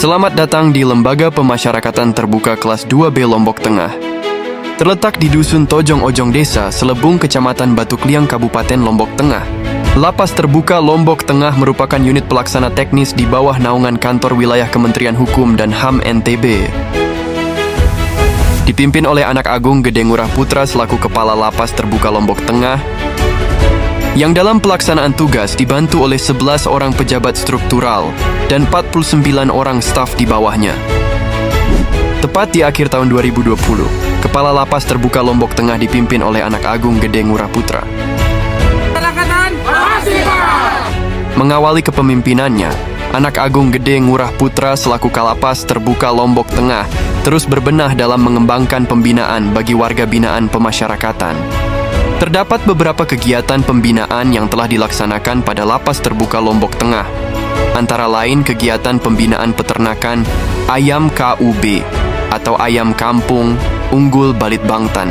Selamat datang di Lembaga Pemasyarakatan Terbuka Kelas 2B Lombok Tengah. Terletak di Dusun Tojong Ojong Desa, Selebung, Kecamatan Batu Kliang, Kabupaten Lombok Tengah. Lapas Terbuka Lombok Tengah merupakan unit pelaksana teknis di bawah naungan Kantor Wilayah Kementerian Hukum dan HAM NTB. Dipimpin oleh Anak Agung Gede Ngurah Putra selaku Kepala Lapas Terbuka Lombok Tengah, yang dalam pelaksanaan tugas dibantu oleh 11 orang pejabat struktural dan 49 orang staf di bawahnya. Tepat di akhir tahun 2020, Kepala Lapas Terbuka Lombok Tengah dipimpin oleh Anak Agung Gede Ngurah Putra. Mengawali kepemimpinannya, Anak Agung Gede Ngurah Putra selaku Kalapas Terbuka Lombok Tengah terus berbenah dalam mengembangkan pembinaan bagi warga binaan pemasyarakatan. Terdapat beberapa kegiatan pembinaan yang telah dilaksanakan pada Lapas Terbuka Lombok Tengah, antara lain kegiatan pembinaan peternakan ayam KUB atau ayam kampung unggul Balit Bangtan.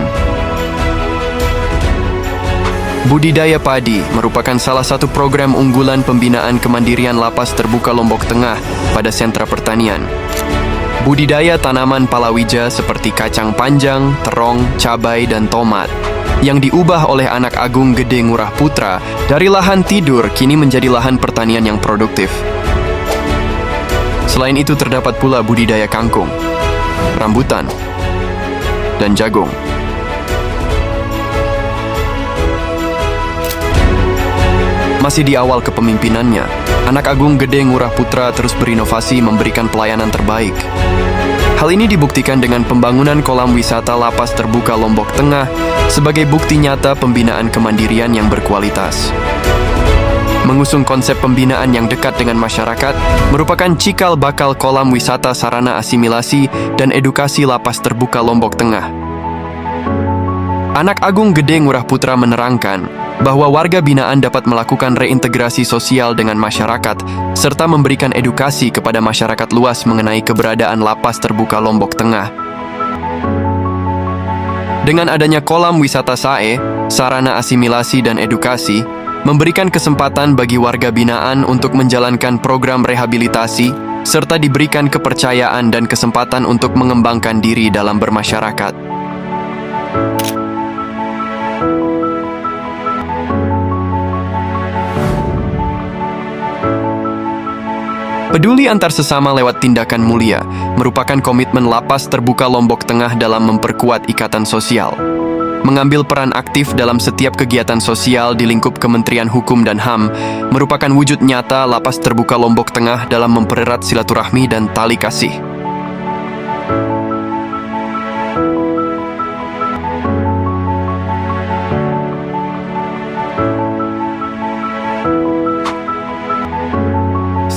Budidaya padi merupakan salah satu program unggulan pembinaan kemandirian Lapas Terbuka Lombok Tengah pada sentra pertanian. Budidaya tanaman palawija seperti kacang panjang, terong, cabai, dan tomat yang diubah oleh Anak Agung Gede Ngurah Putra dari lahan tidur kini menjadi lahan pertanian yang produktif. Selain itu terdapat pula budidaya kangkung, rambutan, dan jagung. Masih di awal kepemimpinannya, Anak Agung Gede Ngurah Putra terus berinovasi memberikan pelayanan terbaik. Hal ini dibuktikan dengan pembangunan kolam wisata Lapas Terbuka Lombok Tengah sebagai bukti nyata pembinaan kemandirian yang berkualitas. Mengusung konsep pembinaan yang dekat dengan masyarakat merupakan cikal bakal kolam wisata sarana asimilasi dan edukasi Lapas Terbuka Lombok Tengah. Anak Agung Gede Ngurah Putra menerangkan bahwa warga binaan dapat melakukan reintegrasi sosial dengan masyarakat serta memberikan edukasi kepada masyarakat luas mengenai keberadaan Lapas Terbuka Lombok Tengah. Dengan adanya kolam wisata SAE, sarana asimilasi dan edukasi, memberikan kesempatan bagi warga binaan untuk menjalankan program rehabilitasi, serta diberikan kepercayaan dan kesempatan untuk mengembangkan diri dalam bermasyarakat. Peduli antar sesama lewat tindakan mulia merupakan komitmen Lapas Terbuka Lombok Tengah dalam memperkuat ikatan sosial. Mengambil peran aktif dalam setiap kegiatan sosial di lingkup Kementerian Hukum dan HAM merupakan wujud nyata Lapas Terbuka Lombok Tengah dalam mempererat silaturahmi dan tali kasih.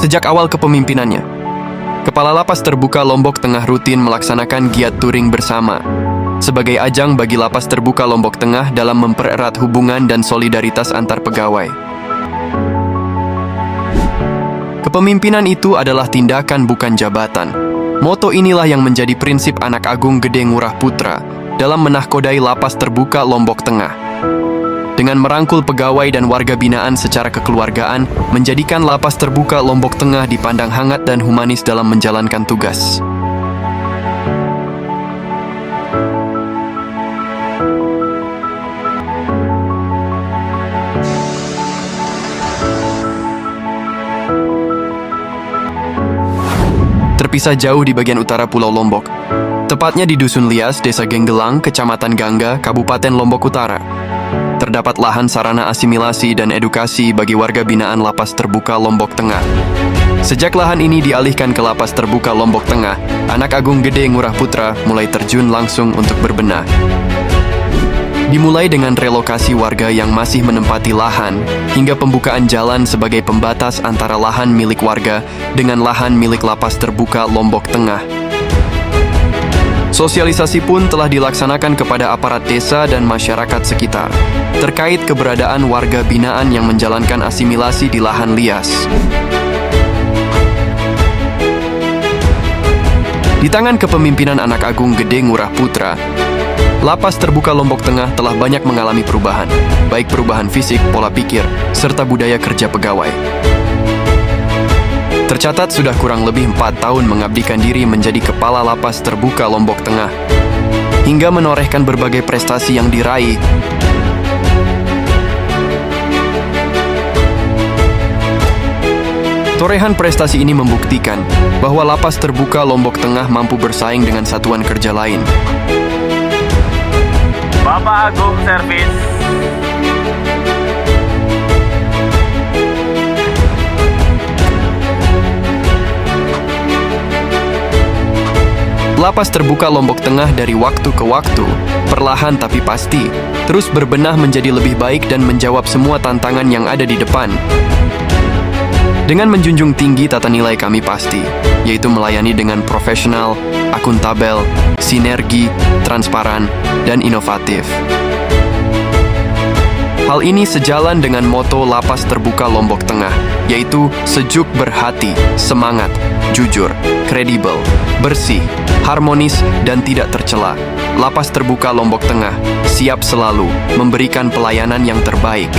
Sejak awal kepemimpinannya, Kepala Lapas Terbuka Lombok Tengah rutin melaksanakan giat touring bersama sebagai ajang bagi Lapas Terbuka Lombok Tengah dalam mempererat hubungan dan solidaritas antar pegawai. Kepemimpinan itu adalah tindakan bukan jabatan. Moto inilah yang menjadi prinsip Anak Agung Gede Ngurah Putra dalam menahkodai Lapas Terbuka Lombok Tengah. Dengan merangkul pegawai dan warga binaan secara kekeluargaan, menjadikan Lapas Terbuka Lombok Tengah dipandang hangat dan humanis dalam menjalankan tugas. Terpisah jauh di bagian utara Pulau Lombok, tepatnya di Dusun Lias, Desa Genggelang, Kecamatan Gangga, Kabupaten Lombok Utara, terdapat lahan sarana asimilasi dan edukasi bagi warga binaan Lapas Terbuka Lombok Tengah. Sejak lahan ini dialihkan ke Lapas Terbuka Lombok Tengah, Anak Agung Gede Ngurah Putra mulai terjun langsung untuk berbenah. Dimulai dengan relokasi warga yang masih menempati lahan, hingga pembukaan jalan sebagai pembatas antara lahan milik warga dengan lahan milik Lapas Terbuka Lombok Tengah. Sosialisasi pun telah dilaksanakan kepada aparat desa dan masyarakat sekitar terkait keberadaan warga binaan yang menjalankan asimilasi di lahan lias. Di tangan kepemimpinan Anak Agung Gede Ngurah Putra, Lapas Terbuka Lombok Tengah telah banyak mengalami perubahan, baik perubahan fisik, pola pikir, serta budaya kerja pegawai. Tercatat sudah kurang lebih 4 tahun mengabdikan diri menjadi Kepala Lapas Terbuka Lombok Tengah, hingga menorehkan berbagai prestasi yang diraih. Torehan prestasi ini membuktikan bahwa Lapas Terbuka Lombok Tengah mampu bersaing dengan satuan kerja lain. Bapak Agung Servis. Lapas Terbuka Lombok Tengah dari waktu ke waktu, perlahan tapi pasti, terus berbenah menjadi lebih baik dan menjawab semua tantangan yang ada di depan. Dengan menjunjung tinggi tata nilai kami pasti, yaitu melayani dengan profesional, akuntabel, sinergi, transparan, dan inovatif. Hal ini sejalan dengan moto Lapas Terbuka Lombok Tengah, yaitu sejuk berhati, semangat, jujur, kredibel, bersih, harmonis, dan tidak tercela. Lapas Terbuka Lombok Tengah siap selalu memberikan pelayanan yang terbaik.